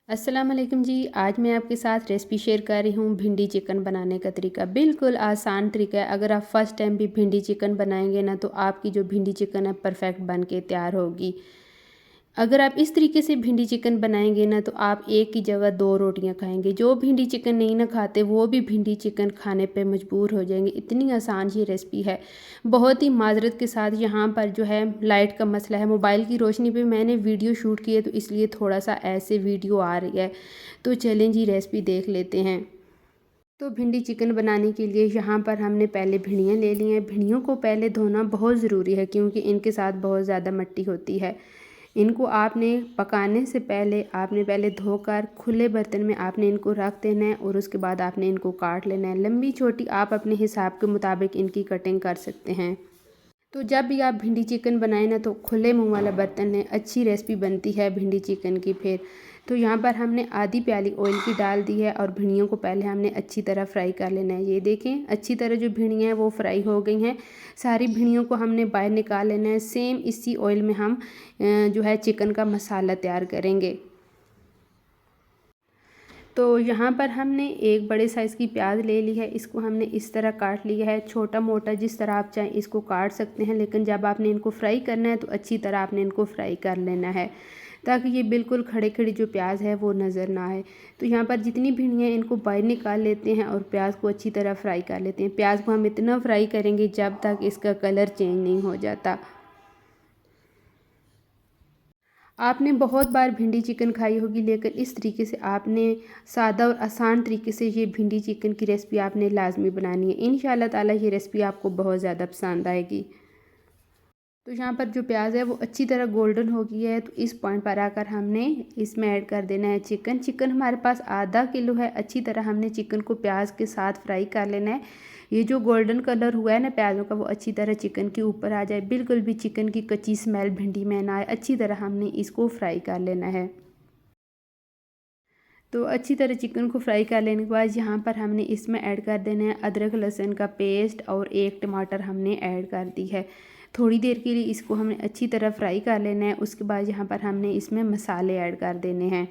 अस्सलाम वालेकुम जी। आज मैं आपके साथ रेसिपी शेयर कर रही हूँ भिंडी चिकन बनाने का तरीका। बिल्कुल आसान तरीका है। अगर आप फर्स्ट टाइम भी भिंडी चिकन बनाएंगे ना तो आपकी जो भिंडी चिकन है परफेक्ट बन के तैयार होगी। अगर आप इस तरीके से भिंडी चिकन बनाएंगे ना तो आप एक की जगह दो रोटियां खाएंगे। जो भिंडी चिकन नहीं ना खाते वो भी भिंडी चिकन खाने पे मजबूर हो जाएंगे। इतनी आसान ये रेसिपी है। बहुत ही माजरत के साथ यहाँ पर जो है लाइट का मसला है, मोबाइल की रोशनी पे मैंने वीडियो शूट की है तो इसलिए थोड़ा सा ऐसे वीडियो आ रही है। तो चलें जी रेसिपी देख लेते हैं। तो भिंडी चिकन बनाने के लिए यहाँ पर हमने पहले भिंडियाँ ले ली हैं। भिंडियों को पहले धोना बहुत ज़रूरी है क्योंकि इनके साथ बहुत ज़्यादा मिट्टी होती है। इनको आपने पकाने से पहले आपने पहले धोकर खुले बर्तन में आपने इनको रख देना है और उसके बाद आपने इनको काट लेना है। लंबी छोटी आप अपने हिसाब के मुताबिक इनकी कटिंग कर सकते हैं। तो जब भी आप भिंडी चिकन बनाएं ना तो खुले मुंह वाला बर्तन लें। अच्छी रेसिपी बनती है भिंडी चिकन की। फिर तो यहाँ पर हमने आधी प्याली ऑयल की डाल दी है और भिंडियों को पहले हमने अच्छी तरह फ्राई कर लेना है। ये देखें अच्छी तरह जो भिंडियाँ हैं वो फ्राई हो गई हैं। सारी भिंडियों को हमने बाहर निकाल लेना है। सेम इसी ऑयल में हम जो है चिकन का मसाला तैयार करेंगे। तो यहाँ पर हमने एक बड़े साइज़ की प्याज ले ली है। इसको हमने इस तरह काट लिया है, छोटा मोटा जिस तरह आप चाहें इसको काट सकते हैं। लेकिन जब आपने इनको फ्राई करना है तो अच्छी तरह आपने इनको फ्राई कर लेना है ताकि ये बिल्कुल खड़े खड़ी जो प्याज है वो नज़र ना आए। तो यहाँ पर जितनी भिंडियाँ इनको बाहर निकाल लेते हैं और प्याज को अच्छी तरह फ्राई कर लेते हैं। प्याज को हम इतना फ्राई करेंगे जब तक इसका कलर चेंज नहीं हो जाता। आपने बहुत बार भिंडी चिकन खाई होगी लेकिन इस तरीके से आपने सादा और आसान तरीके से ये भिंडी चिकन की रेसिपी आपने लाजमी बनानी है। इंशाल्लाह ताला ये रेसिपी आपको बहुत ज़्यादा पसंद आएगी। तो यहाँ पर जो प्याज है वो अच्छी तरह गोल्डन हो गई है। तो इस पॉइंट पर आकर हमने इसमें ऐड कर देना है चिकन। चिकन हमारे पास आधा किलो है। अच्छी तरह हमने चिकन को प्याज के साथ फ्राई कर लेना है। ये जो गोल्डन कलर हुआ है ना प्याज़ों का वो अच्छी तरह चिकन के ऊपर आ जाए। बिल्कुल भी चिकन की कच्ची स्मेल भिंडी में ना आए। अच्छी तरह हमने इसको फ्राई कर लेना है। तो अच्छी तरह चिकन को फ्राई कर लेने के बाद यहाँ पर हमने इसमें ऐड कर देना है अदरक लहसुन का पेस्ट और एक टमाटर हमने ऐड कर दी है। थोड़ी देर के लिए इसको हमने अच्छी तरह फ्राई कर लेना है। उसके बाद यहाँ पर हमने इसमें मसाले ऐड कर देने हैं।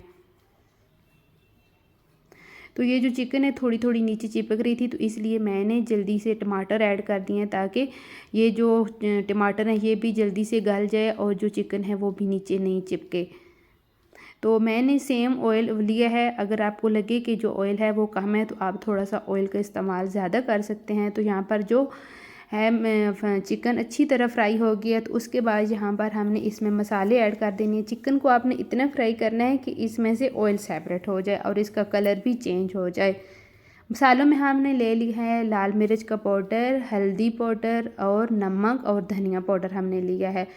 तो ये जो चिकन है थोड़ी थोड़ी नीचे चिपक रही थी तो इसलिए मैंने जल्दी से टमाटर ऐड कर दिए हैं ताकि ये जो टमाटर है ये भी जल्दी से गल जाए और जो चिकन है वो भी नीचे नहीं चिपके। तो मैंने सेम ऑयल लिया है। अगर आपको लगे कि जो ऑयल है वो कम है तो आप थोड़ा सा ऑयल का इस्तेमाल ज़्यादा कर सकते हैं। तो यहाँ पर जो है चिकन अच्छी तरह फ्राई हो गया तो उसके बाद यहाँ पर हमने इसमें मसाले ऐड कर देने हैं। चिकन को आपने इतना फ्राई करना है कि इसमें से ऑयल सेपरेट हो जाए और इसका कलर भी चेंज हो जाए। मसालों में हमने ले लिया है लाल मिर्च का पाउडर, हल्दी पाउडर और नमक और धनिया पाउडर हमने लिया है।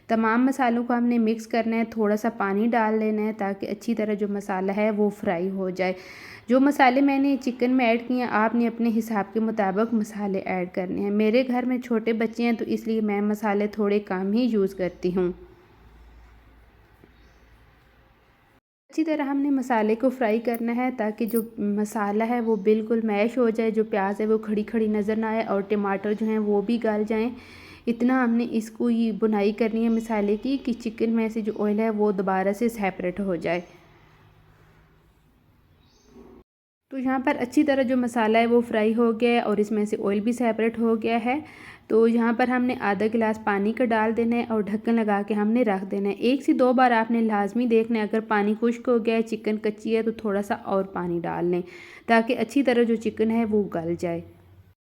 तमाम मसालों को हमने मिक्स करना है। थोड़ा सा पानी डाल लेना है ताकि अच्छी तरह जो मसाला है वो फ्राई हो जाए। जो मसाले मैंने चिकन में ऐड किए हैं आपने अपने हिसाब के मुताबिक मसाले ऐड करने हैं। मेरे घर में छोटे बच्चे हैं तो इसलिए मैं मसाले थोड़े कम ही यूज़ करती हूँ। अच्छी तरह हमने मसाले को फ्राई करना है ताकि जो मसाला है वो बिल्कुल मैश हो जाए। जो प्याज है वो खड़ी खड़ी नज़र ना आए और टमाटर जो हैं वो भी गल जाएं। इतना हमने इसको ये बुनाई करनी है मसाले की कि चिकन में से जो ऑयल है वो दोबारा से सेपरेट हो जाए। तो यहाँ पर अच्छी तरह जो मसाला है वो फ्राई हो गया है और इसमें से ऑयल भी सेपरेट हो गया है। तो यहाँ पर हमने आधा गिलास पानी का डाल देना है और ढक्कन लगा के हमने रख देना है। एक से दो बार आपने लाजमी देखना है। अगर पानी खुश्क हो गया है, चिकन कच्ची है तो थोड़ा सा और पानी डाल लें ताकि अच्छी तरह जो चिकन है वो गल जाए।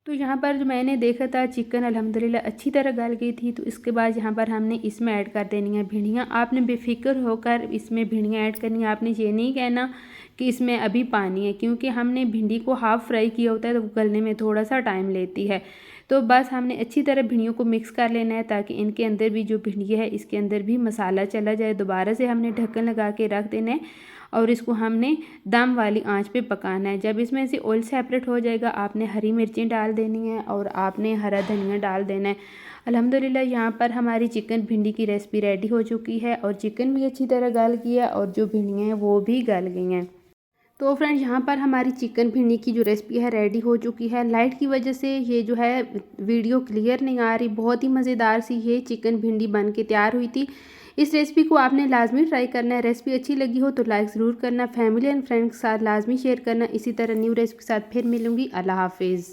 तो यहाँ पर जो मैंने देखा था चिकन अल्हम्दुलिल्लाह अच्छी तरह गल गई थी। तो इसके बाद यहाँ पर हमने इसमें ऐड कर देनी है भिंडियाँ। आपने बेफिक्र होकर इसमें भिंडियाँ ऐड करनी है। आपने ये नहीं कहना कि इसमें अभी पानी है क्योंकि हमने भिंडी को हाफ़ फ्राई किया होता है तो गलने में थोड़ा सा टाइम लेती है। तो बस हमने अच्छी तरह भिंडियों को मिक्स कर लेना है ताकि इनके अंदर भी जो भिंडी है इसके अंदर भी मसाला चला जाए। दोबारा से हमने ढक्कन लगा के रख देना है और इसको हमने दम वाली आंच पे पकाना है। जब इसमें से ऑयल सेपरेट हो जाएगा आपने हरी मिर्चें डाल देनी है और आपने हरा धनिया डाल देना है। अल्हम्दुलिल्लाह यहाँ पर हमारी चिकन भिंडी की रेसिपी रेडी हो चुकी है और चिकन भी अच्छी तरह गल गया और जो भिंडियाँ हैं वो भी गल गई हैं। तो फ्रेंड्स यहाँ पर हमारी चिकन भिंडी की जो रेसिपी है रेडी हो चुकी है। लाइट की वजह से ये जो है वीडियो क्लियर नहीं आ रही। बहुत ही मज़ेदार सी ये चिकन भिंडी बन के तैयार हुई थी। इस रेसिपी को आपने लाजमी ट्राई करना है। रेसिपी अच्छी लगी हो तो लाइक ज़रूर करना, फैमिली एंड फ्रेंड्स के साथ लाजमी शेयर करना। इसी तरह न्यू रेसिपी के साथ फिर मिलूँगी। अल्लाह हाफिज़।